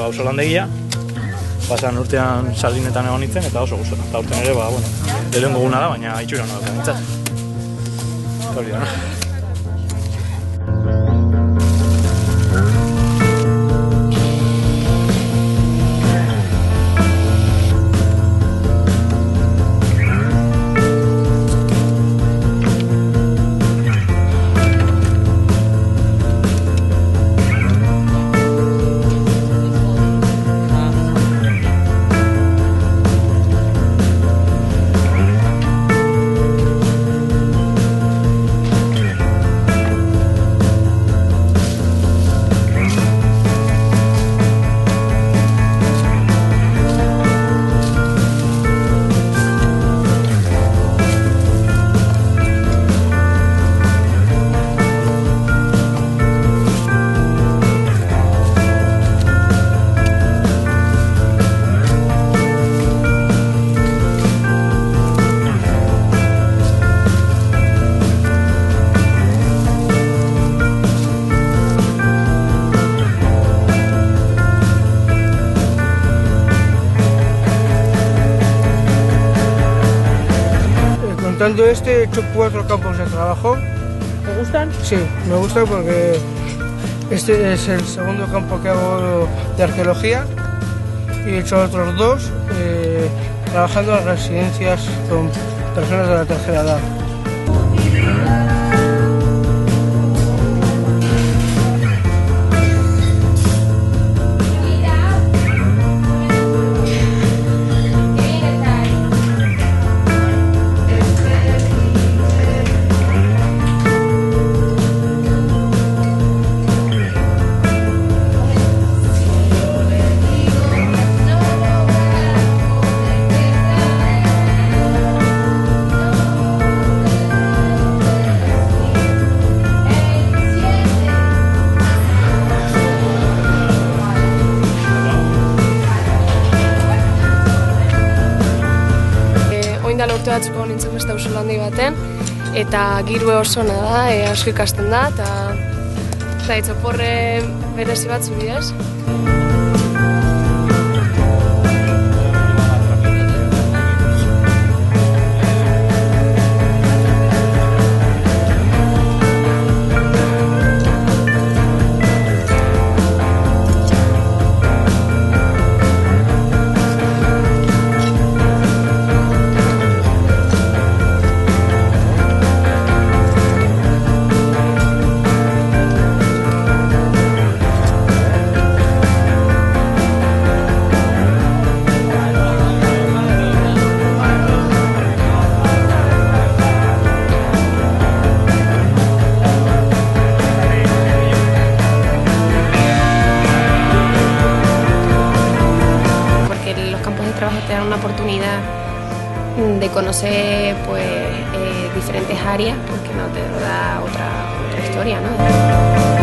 auzolandegia, pasan urtean sardinetan egon nintzen, eta oso gustatu. Eta urten ere, lehenengo guna da, baina itxura nola behintzat. Hori da, no? Contando he hecho 4 campos de trabajo. ¿Te gustan? Sí, me gusta porque este es el segundo campo que hago de arqueología y he hecho otros 2 trabajando en residencias con personas de la tercera edad. Urte batzuk egon nintzen beste auzolandi baten, eta girue oso ona da, asko ikasten da, eta itzoporre berezi batzu bidez. Te dan una oportunidad de conocer diferentes áreas, porque no te da otra historia, ¿no?